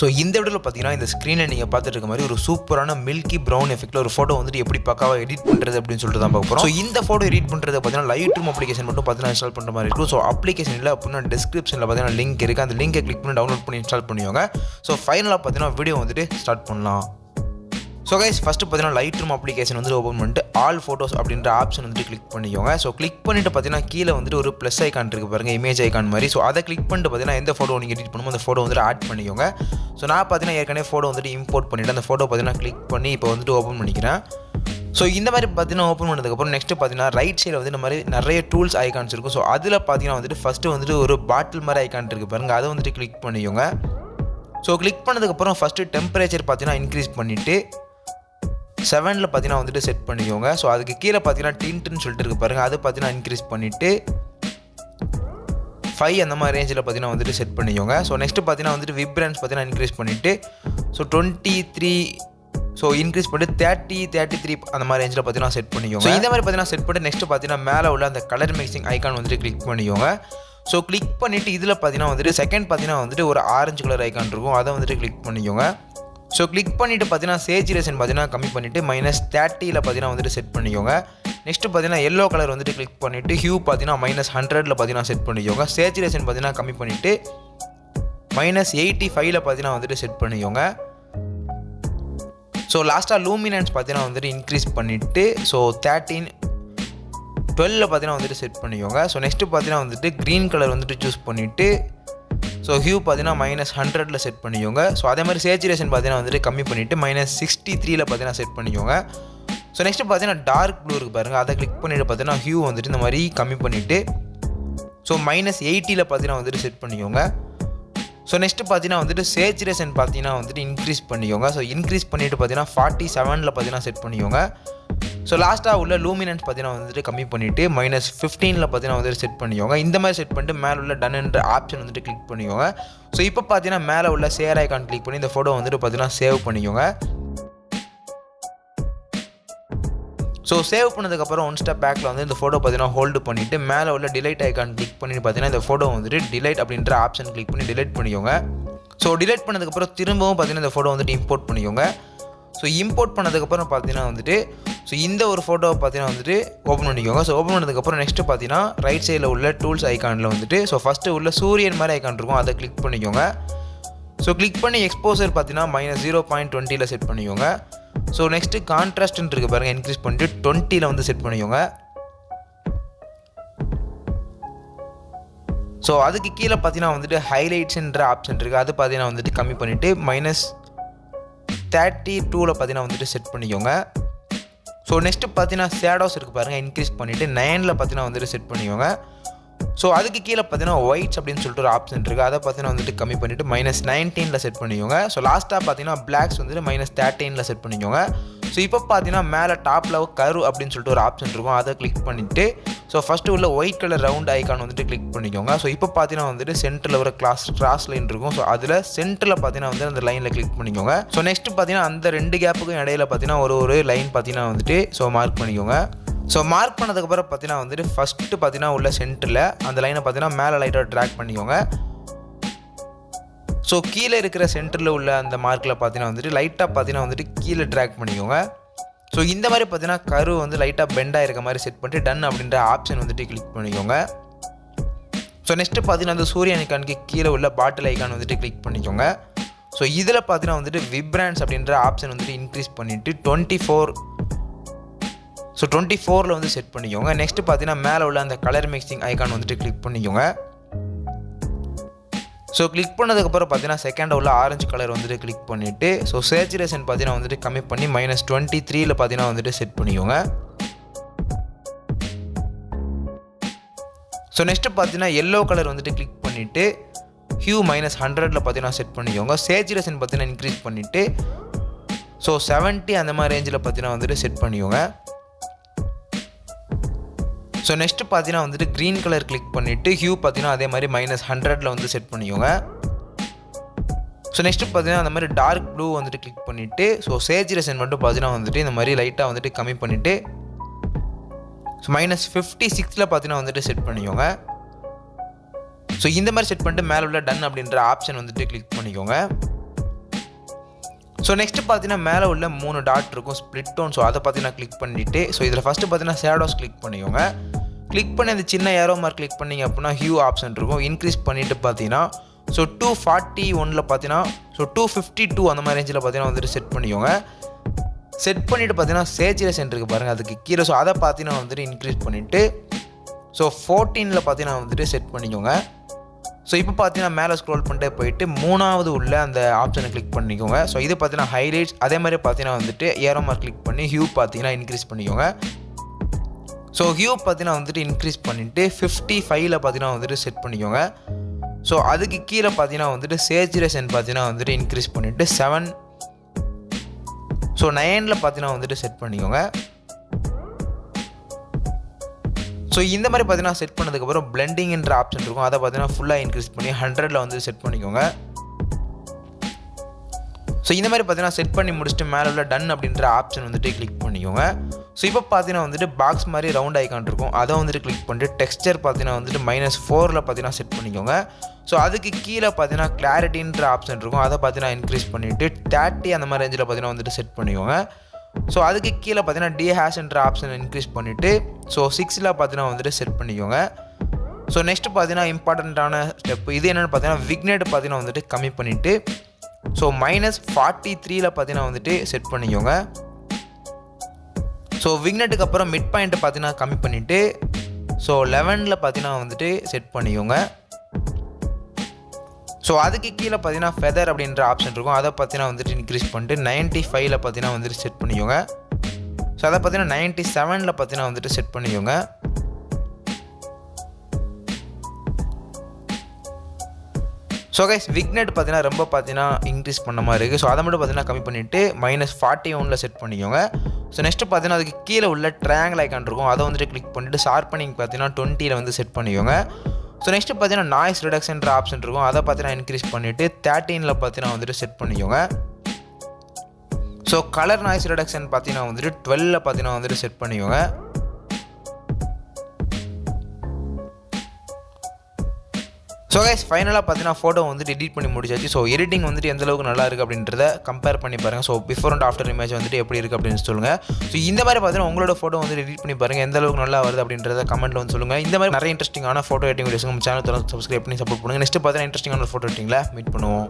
So இந்த வீடியோவில் பார்த்தீங்கன்னா இந்த ஸ்க்ரீனில் நீங்கள் பார்த்துட்டு இருக்க மாதிரி ஒரு சூப்பரான மில்கி ப்ரௌன் எஃபெக்ட்டில் ஒரு ஃபோட்டோ வந்துட்டு எப்படி பக்காவாக எடிட் பண்ணுறது அப்படின்னு சொல்லிட்டு தான் பார்க்க போகிறோம். ஸோ இந்த ஃபோட்டோ எடிட் பண்ணுறது பார்த்தீங்கன்னா Lightroom அப்ளிகேஷன் மட்டும் பார்த்தீங்கன்னா இன்ஸ்டால் பண்ணுற மாதிரி இருக்கும். ஸோ அப்ளிகேஷன் இல்லை அப்படின்னா டிஸ்கிரிப்ஷனில் பார்த்தீங்கன்னா லிங்க் இருக்குது, அந்த லிங்கை கிளிக் பண்ணி டவுன்லோட் பண்ணி இன்ஸ்டால் பண்ணுவாங்க. ஸோ ஃபைனலாக பார்த்தீங்கன்னா வீடியோ வந்துட்டு ஸ்டார்ட் பண்ணலாம். ஸோ கைஸ் ஃபஸ்ட்டு பார்த்தீங்கன்னா Lightroom அப்ளிகேஷன் வந்து ஓப்பன் பண்ணிட்டு ஆல் ஃபோட்டோஸ் அப்படின்ற ஆப்ஷன் வந்துட்டு கிளிக் பண்ணிக்கோங்க. ஸோ கிளிக் பண்ணிட்டு பார்த்தீங்கன்னா கீழே வந்துட்டு ஒரு ப்ளஸ் ஐக்கான் இருக்குது பாருங்கள், இமேஜ் ஐக்கான் மாதிரி. ஸோ அதை கிளிக் பண்ணிட்டு பார்த்தீங்கன்னா எந்த ஃபோட்டோ நீங்கள் எடிட் பண்ணுமோ அந்த ஃபோட்டோ வந்துட்டு ஆட் பண்ணிக்கோங்க. ஸோ நான் பார்த்தீங்கன்னா ஏற்கனவே ஃபோட்டோ வந்துட்டு இம்போர்ட் பண்ணிவிட்டு அந்த ஃபோட்டோ பார்த்தீங்கன்னா கிளிக் பண்ணி இப்போ வந்துட்டு ஓப்பன் பண்ணிக்கிறேன். ஸோ இந்த மாதிரி பார்த்தீங்கன்னா ஓப்பன் பண்ணதுக்கப்புறம் நெக்ஸ்ட்டு பார்த்தீங்கன்னா ரைட் சைடில் வந்து இந்த மாதிரி நிறைய டூல்ஸ் ஐக்கான்ஸ் இருக்கும். ஸோ அதில் பார்த்தீங்கன்னா வந்துட்டு ஃபஸ்ட்டு வந்துட்டு ஒரு பாட்டில் மாதிரி ஐக்கான் இருக்குது பாருங்கள், அதை வந்துட்டு கிளிக் பண்ணிக்கோங்க. ஸோ கிளிக் பண்ணதுக்கப்புறம் ஃபஸ்ட்டு டெம்பரேச்சர் பார்த்தீங்கன்னா இன்க்ரீஸ் பண்ணிவிட்டு 7ல் பார்த்தீங்கன்னா வந்துட்டு செட் பண்ணிக்கோங்க. ஸோ அதுக்கு கீழே பார்த்தீங்கன்னா டின்ட்டுன்னு சொல்லிட்டு இருக்கு பாருங்கள், அது பார்த்தீங்கன்னா இன்க்ரீஸ் பண்ணிவிட்டு 5 அந்த மாதிரி ரேஞ்சில் பார்த்தீங்கன்னா வந்துட்டு செட் பண்ணிக்கோங்க. ஸோ நெக்ஸ்ட்டு பார்த்தீங்கன்னா வந்துட்டு விப்ரன்ஸ் பார்த்தீங்கன்னா இன்க்ரீஸ் பண்ணிவிட்டு ஸோ 23 ஸோ இன்க்ரீஸ் பண்ணிட்டு 30, 33 அந்த மாதிரி ரேஞ்சில் பார்த்தீங்கன்னா செட் பண்ணிக்கோங்க. ஸோ இந்த மாதிரி பார்த்தீங்கன்னா செட் பண்ணிட்டு நெக்ஸ்ட்டு பார்த்தீங்கன்னா மேலே உள்ள அந்த கலர் மிக்சிங் ஐக்கான் வந்துட்டு கிளிக் பண்ணிக்கோங்க. ஸோ கிளிக் பண்ணிவிட்டு இதில் பார்த்தீங்கன்னா வந்துட்டு செகண்ட் பார்த்தீங்கன்னா வந்துட்டு ஒரு ஆரஞ்சு கலர் ஐக்கான் இருக்கும், அதை வந்துட்டு கிளிக் பண்ணிக்கோங்க. ஸோ கிளிக் பண்ணிவிட்டு பார்த்தீங்கன்னா சேச்சுரேஷன் பார்த்தீங்கன்னா கம்மி பண்ணிவிட்டு -30ல் பார்த்தீங்கன்னா வந்துட்டு செட் பண்ணிக்கோங்க. நெக்ஸ்ட்டு பார்த்தீங்கன்னா எல்லோ கலர் வந்துட்டு கிளிக் பண்ணிவிட்டு ஹியூ பார்த்தீங்கன்னா -100ல் பார்த்தீங்கன்னா செட் பண்ணிக்கோங்க. சேச்சுரேஷன் பார்த்தீங்கன்னா கம்மி பண்ணிவிட்டு -85ல் பார்த்தீங்கன்னா வந்துட்டு செட் பண்ணிக்கோங்க. ஸோ லாஸ்ட்டாக லூமினன்ஸ் பார்த்தீங்கன்னா வந்துட்டு இன்க்ரீஸ் பண்ணிவிட்டு ஸோ 12ல் பார்த்தீங்கன்னா வந்துட்டு செட் பண்ணிக்கோங்க. ஸோ நெக்ஸ்ட்டு பார்த்தீங்கன்னா வந்துட்டு க்ரீன் கலர் வந்துட்டு சூஸ் பண்ணிவிட்டு ஸோ ஹியூ பார்த்தீங்கன்னா -100ல் செட் பண்ணிக்கோங்க. ஸோ அதே மாதிரி சேச்சுரேஷன் பார்த்தீங்கன்னா வந்துட்டு கம்மி பண்ணிவிட்டு -63ல் பார்த்தீங்கன்னா செட் பண்ணிக்கோங்க. ஸோ நெக்ஸ்ட்டு பார்த்தீங்கன்னா டார்க் ப்ளூ இருக்குது பாருங்கள், அதை கிளிக் பண்ணிவிட்டு பார்த்தீங்கன்னா ஹியூ வந்துட்டு இந்த மாதிரி கம்மி பண்ணிவிட்டு ஸோ -80ல் பார்த்தீங்கன்னா வந்துட்டு செட் பண்ணிக்கோங்க. ஸோ நெக்ஸ்ட்டு பார்த்தீங்கன்னா வந்துட்டு சேச்சுரேஷன் பார்த்தீங்கன்னா வந்துட்டு இன்க்ரீஸ் பண்ணிக்கோங்க. ஸோ இன்க்ரீஸ் பண்ணிவிட்டு பார்த்தீங்கன்னா 47ல் பார்த்தீங்கன்னா செட் பண்ணிக்கோங்க. ஸோ லாஸ்ட்டாக உள்ள லூமினன்ஸ் பார்த்தீங்கன்னா வந்துட்டு கம்மி பண்ணிவிட்டு -15ல் பார்த்தீங்கன்னா வந்துட்டு செட் பண்ணிக்கோங்க. இந்த மாதிரி செட் பண்ணிட்டு மேலே உள்ள டன் என்ற ஆப்ஷன் வந்துட்டு கிளிக் பண்ணிக்கோங்க. ஸோ இப்போ பார்த்தீங்கன்னா மேலே உள்ள ஷேர் ஐக்கான் கிளிக் பண்ணி இந்த ஃபோட்டோ வந்துட்டு பார்த்தீங்கன்னா சேவ் பண்ணிக்கோங்க. ஸோ சேவ் பண்ணதுக்கப்புறம் ஒன் ஸ்டெப் பேக்கில் வந்து இந்த ஃபோட்டோ பார்த்தீங்கன்னா ஹோல்டு பண்ணிவிட்டு மேலே உள்ள டிலைட் ஐக்கான் கிளிக் பண்ணி பார்த்தீங்கன்னா இந்த ஃபோட்டோ வந்துட்டு டிலைட் அப்படின்ற ஆப்ஷன் கிளிக் பண்ணி டிலைட் பண்ணிக்கோங்க. ஸோ டிலைட் பண்ணதுக்கப்புறம் திரும்பவும் பார்த்தீங்கன்னா இந்த ஃபோட்டோ வந்துட்டு இம்போர்ட் பண்ணிக்கோங்க. ஸோ இம்போர்ட் பண்ணதுக்கப்புறம் பார்த்தீங்கன்னா வந்துட்டு ஸோ இந்த ஒரு ஃபோட்டோவை பார்த்தீங்கன்னா வந்துட்டு ஓப்பன் பண்ணிக்கோங்க. ஸோ ஓப்பன் பண்ணதுக்கப்புறம் நெக்ஸ்ட்டு பார்த்தீங்கன்னா ரைட் சைடில் உள்ள டூல்ஸ் ஐக்கானில் வந்துட்டு ஸோ ஃபஸ்ட்டு உள்ள சூரியன் மாதிரி ஐக்கான் இருக்கும், அதை கிளிக் பண்ணிக்கோங்க. ஸோ கிளிக் பண்ணி எக்ஸ்போசர் பார்த்தீங்கன்னா -0.20ல் செட் பண்ணிக்கோங்க. ஸோ நெக்ஸ்ட்டு கான்ட்ராஸ்ட்னு இருக்குது பாருங்கள், இன்க்ரீஸ் பண்ணிட்டு 20ல் வந்து செட் பண்ணிக்கோங்க. ஸோ அதுக்கு கீழே பார்த்தீங்கன்னா வந்துட்டு ஹைலைட்ஸ்ன்ற ஆப்ஷன் இருக்குது, அது பார்த்தீங்கன்னா வந்துட்டு கம்மி பண்ணிவிட்டு -32ல் பார்த்தீங்கன்னா வந்துட்டு செட் பண்ணிக்கோங்க. ஸோ நெக்ஸ்ட்டு பார்த்தீங்கன்னா ஷேடோஸ் இருக்குது பாருங்கள், இன்க்ரீஸ் பண்ணிவிட்டு 9ல் பார்த்தீங்கன்னா வந்துட்டு செட் பண்ணிக்கோங்க. ஸோ அதுக்கு கீழே பார்த்தீங்கன்னா ஒயிட்ஸ் அப்படின்னு சொல்லிட்டு ஒரு ஆப்ஷன் இருக்குது, அதை பார்த்தீங்கன்னா வந்துட்டு கம்மி பண்ணிவிட்டு -19ல் செட் பண்ணிக்கோங்க. ஸோ லாஸ்ட்டாக பார்த்தீங்கன்னா பிளாக்ஸ் வந்துட்டு -13ல் செட் பண்ணிக்கோங்க. ஸோ இப்போ பார்த்தீங்கன்னா மேலே டாப்பில் கர்வ் அப்படின்னு சொல்லிட்டு ஒரு ஆப்ஷன் இருக்கும், அதை கிளிக் பண்ணிவிட்டு ஸோ ஃபஸ்ட்டு உள்ள ஒயிட் கலர் ரவுண்ட் ஐக்கான் வந்துட்டு கிளிக் பண்ணிக்கோங்க. ஸோ இப்போ பார்த்தீங்கன்னா வந்துட்டு சென்டரில் ஒரு கிராஸ் லைன் இருக்கும், ஸோ அதில் சென்டரில் பார்த்தீங்கன்னா வந்து அந்த லைனில் கிளிக் பண்ணிக்கோங்க. ஸோ நெக்ஸ்ட்டு பார்த்தீங்கன்னா அந்த 2 கேப்புக்கும் இடையில பார்த்தீங்கன்னா ஒரு லைன் பார்த்தீங்கன்னா வந்துட்டு ஸோ மார்க் பண்ணிக்கோங்க. ஸோ மார்க் பண்ணதுக்கப்புறம் பார்த்தீங்கன்னா வந்துட்டு ஃபஸ்ட்டு பார்த்தீங்கன்னா உள்ள சென்டரில் அந்த லைனை பார்த்தீங்கன்னா மேலே லைட்டாக ட்ராக் பண்ணிக்கோங்க. ஸோ கீழே இருக்கிற சென்டரில் உள்ள அந்த மார்க்கில் பார்த்தீங்கன்னா வந்துட்டு லைட்டாக பார்த்தீங்கன்னா வந்துட்டு கீழே ட்ராக் பண்ணிக்கோங்க. ஸோ இந்த மாதிரி பார்த்தீங்கன்னா கர்வ் வந்து லைட்டாக பெண்டாக இருக்க மாதிரி செட் பண்ணிட்டு டன் அப்படின்ற ஆப்ஷன் வந்துட்டு கிளிக் பண்ணிக்கோங்க. ஸோ நெக்ஸ்ட்டு பார்த்தீங்கன்னா அந்த சூரியன் ஐக்கானுக்கு கீழே உள்ள பாட்டில் ஐக்கான் வந்துட்டு கிளிக் பண்ணிக்கோங்க. ஸோ இதில் பார்த்தீங்கன்னா வந்துட்டு விப்ரன்ஸ் அப்படின்ற ஆப்ஷன் வந்துட்டு இன்க்ரீஸ் பண்ணிவிட்டு 24ல் வந்து செட் பண்ணிக்கோங்க. நெக்ஸ்ட்டு பார்த்தீங்கன்னா மேலே உள்ள அந்த கலர் மிக்சிங் ஐக்கான் வந்துட்டு கிளிக் பண்ணிக்கோங்க. ஸோ கிளிக் பண்ணதுக்கப்புறம் பார்த்தீங்கன்னா செகண்ட் உள்ள ஆரஞ்சு கலர் வந்துட்டு கிளிக் பண்ணிவிட்டு ஸோ சேச்சுரேஷன் பார்த்தீங்கன்னா வந்துட்டு கம்மி பண்ணி -23ல் பார்த்தீங்கன்னா வந்துட்டு செட் பண்ணிக்கோங்க. ஸோ நெக்ஸ்ட்டு பார்த்தீங்கன்னா எல்லோ கலர் வந்துட்டு கிளிக் பண்ணிவிட்டு ஹியூ -100ல் பார்த்தீங்கன்னா செட் பண்ணிக்கோங்க. சேச்சுரேஷன் பார்த்தீங்கன்னா இன்க்ரீஸ் பண்ணிவிட்டு ஸோ 70 அந்த மாதிரி ரேஞ்சில் பார்த்தீங்கன்னா வந்துட்டு செட் பண்ணிக்கோங்க. ஸோ நெக்ஸ்ட்டு பார்த்தீங்கன்னா வந்துட்டு க்ரீன் கலர் கிளிக் பண்ணிவிட்டு ஹியூ பார்த்தீங்கன்னா அதே மாதிரி -100ல் வந்து செட் பண்ணிக்கோங்க. ஸோ நெக்ஸ்ட்டு பார்த்தீங்கன்னா அந்த மாதிரி டார்க் ப்ளூ வந்துட்டு கிளிக் பண்ணிவிட்டு ஸோ சேச்சுரேஷன் மட்டும் பார்த்தீங்கன்னா வந்துட்டு இந்த மாதிரி லைட்டாக வந்துட்டு கம்மி பண்ணிவிட்டு ஸோ -56ல் பார்த்தீங்கன்னா வந்துட்டு செட் பண்ணிக்கோங்க. ஸோ இந்த மாதிரி செட் பண்ணிட்டு மேலே உள்ள டன் அப்படின்ற ஆப்ஷன் வந்துட்டு கிளிக் பண்ணிக்கோங்க. ஸோ நெக்ஸ்ட்டு பார்த்தீங்கன்னா மேலே உள்ள 3 டாட் இருக்கும் ஸ்ப்ளிட் டோன். ஸோ அதை பார்த்தீங்கன்னா கிளிக் பண்ணிவிட்டு ஸோ இதில் ஃபஸ்ட்டு பார்த்தீங்கன்னா ஷேடோஸ் கிளிக் பண்ணிக்கோங்க. கிளிக் பண்ணி அந்த சின்ன ஏரோ மார்க் கிளிக் பண்ணிங்க அப்படின்னா ஹியூ ஆப்ஷன் இருக்கும். இன்க்ரீஸ் பண்ணிவிட்டு பார்த்தீங்கன்னா ஸோ 241 பார்த்தீங்கன்னா ஸோ 252 அந்த மாதிரி ரேஞ்சில் பார்த்தீங்கன்னா வந்துட்டு செட் பண்ணிக்கோங்க. செட் பண்ணிவிட்டு பார்த்தீங்கன்னா சேச்சுரேஷன் இருக்குது பாருங்கள், அதுக்கு கீழே. ஸோ அதை பார்த்தீங்கன்னா வந்துட்டு இன்க்ரீஸ் பண்ணிவிட்டு ஸோ 14 பார்த்தீங்கன்னா வந்துட்டு செட் பண்ணிக்கோங்க. ஸோ இப்போ பார்த்தீங்கன்னா மேலே ஸ்க்ரோல் பண்ணிட்டே போயிட்டு 3வது உள்ள அந்த ஆப்ஷனை கிளிக் பண்ணிக்கோங்க. ஸோ இது பார்த்தீங்கன்னா ஹைலைட்ஸ். அதே மாதிரி பார்த்தீங்கன்னா வந்துட்டு ஏரோ மார்க் கிளிக் பண்ணி ஹியூ பார்த்தீங்கன்னா இன்க்ரீஸ் பண்ணிக்கோங்க. ஸோ ஹியூ பார்த்தீங்கன்னா வந்துட்டு இன்க்ரீஸ் பண்ணிவிட்டு 55 பார்த்தீங்கன்னா வந்துட்டு செட் பண்ணிக்கோங்க. ஸோ அதுக்கு கீழே பார்த்தீங்கன்னா வந்துட்டு சேச்சுரேஷன் பார்த்தீங்கன்னா வந்துட்டு இன்க்ரீஸ் பண்ணிவிட்டு 7 ஸோ 9 பார்த்தீங்கன்னா வந்துட்டு செட் பண்ணிக்கோங்க. ஸோ இந்த மாதிரி பார்த்தீங்கன்னா செட் பண்ணதுக்கப்புறம் பிளெண்டிங்ன்ற ஆப்ஷன் இருக்கும். அதை பார்த்தீங்கன்னா ஃபுல்லாக இன்க்ரீஸ் பண்ணி 100 வந்து செட் பண்ணிக்கோங்க. ஸோ இந்த மாதிரி பார்த்தீங்கன்னா செட் பண்ணி முடிச்சுட்டு மேலே உள்ள டன் அப்படின்ற ஆப்ஷன் வந்துட்டு கிளிக் பண்ணிக்கோங்க. ஸோ இப்போ பார்த்தீங்கன்னா வந்துட்டு பாக்ஸ் மாதிரி ரவுண்ட் ஐக்கான் இருக்கும். அதை வந்துட்டு கிளிக் பண்ணிட்டு டெக்ஸ்சர் பார்த்தீங்கன்னா வந்துட்டு -4 பார்த்தீங்கன்னா செட் பண்ணிக்கோங்க. ஸோ அதுக்கு கீழே பார்த்தீங்கன்னா கிளாரிட்டின்ற ஆப்ஷன் இருக்கும். அதை பார்த்தீங்கன்னா இன்க்ரீஸ் பண்ணிவிட்டு 30 அந்த மாதிரி ரேஞ்சில் பார்த்தீங்கன்னா வந்துட்டு செட் பண்ணிக்கோங்க. ஸோ அதுக்கு கீழே பார்த்தீங்கன்னா டிஹேஷ்ன்ற ஆப்ஷன் இன்க்ரீஸ் பண்ணிவிட்டு ஸோ 6 பார்த்தீங்கன்னா வந்துட்டு செட் பண்ணிக்கோங்க. ஸோ நெக்ஸ்ட்டு பார்த்தீங்கன்னா இம்பார்ட்டண்ட்டான ஸ்டெப் இது என்னென்னு பார்த்தீங்கன்னா விக்னேட் பார்த்தீங்கன்னா வந்துட்டு கம்மி பண்ணிவிட்டு ஸோ -43 பார்த்தீங்கன்னா வந்துட்டு செட் பண்ணிக்கோங்க. ஸோ விக்னெட்டுக்கு அப்புறம் மிட் பாயிண்ட்டை பார்த்தீங்கன்னா கம்மி பண்ணிவிட்டு ஸோ 11 பார்த்தீங்கன்னா வந்துட்டு செட் பண்ணிக்கோங்க. ஸோ அதுக்கு கீழே பார்த்தீங்கன்னா ஃபெதர் அப்படின்ற ஆப்ஷன் இருக்கும். அதை பார்த்தீங்கன்னா வந்துட்டு இன்க்ரீஸ் பண்ணிட்டு 95 பார்த்தீங்கன்னா வந்துட்டு செட் பண்ணிக்கோங்க. ஸோ அதை பார்த்தீங்கன்னா 97 பார்த்தீங்கன்னா வந்துட்டு செட் பண்ணிக்கோங்க. ஸோ கைஸ் விக்னெட் பார்த்தீங்கன்னா ரொம்ப பார்த்தீங்கன்னா இன்க்ரீஸ் பண்ண மாதிரி இருக்குது. ஸோ அதை மட்டும் பார்த்தீங்கன்னா கம்மி பண்ணிவிட்டு -41 செட் பண்ணிக்கோங்க. ஸோ நெக்ஸ்ட்டு பார்த்தீங்கன்னா அதுக்கு கீழே உள்ள ட்ரையாங்கிள் ஐக்கான் இருக்கும். அதை வந்துட்டு கிளிக் பண்ணிவிட்டு ஷார்ப்பனிங் பார்த்தீங்கன்னா 20 வந்து செட் பண்ணிக்கோங்க. ஸோ நெக்ஸ்ட்டு பார்த்தீங்கன்னா நாய்ஸ் ரிடக்ஷன்ற ஆப்ஷன் இருக்கும். அதை பார்த்தீங்கன்னா இன்க்ரீஸ் பண்ணிவிட்டு 13 பார்த்தீங்கன்னா வந்துட்டு செட் பண்ணிக்கோங்க. ஸோ கலர் நாய்ஸ் ரிடக்ஷன் பார்த்தீங்கன்னா வந்துட்டு 12 பார்த்தீங்கன்னா வந்துட்டு செட் பண்ணிக்கோங்க. ஸோ கைஸ் ஃபைனலாக பார்த்தீங்கன்னா ஃபோட்டோ வந்துட்டு எடிட் பண்ணி முடிச்சாச்சு. ஸோ எடிட்டிங் வந்துட்டு எந்த அளவுக்கு நல்லா இருக்குது அப்படின்றத கம்பேர் பண்ணி பாருங்கள். So before and after image வந்துட்டு எப்படி இருக்குது அப்படின்னு சொல்லுங்கள். ஸோ இந்த மாதிரி பார்த்தீங்கன்னா உங்களோட ஃபோட்டோ வந்து எடிட் பண்ணி பாருங்கள், எந்த அளவுக்கு நல்லா வருது அப்படின்றத கமெண்ட்டில் வந்து சொல்லுங்கள். இந்த மாதிரி நிறைய இன்ட்ரெஸ்டிங்கான ஃபோட்டோ எடிட்டிங் வீடியோஸ் நம்ம சேனல் சப்ஸ்கிரைப் பண்ணி சப்போர்ட் பண்ணுங்கள். நெக்ஸ்ட் பார்த்தீங்கன்னா இன்ட்ரெஸ்டிங்கான ஃபோட்டோ எடிட்டிங்கில் மீட் பண்ணுவோம்.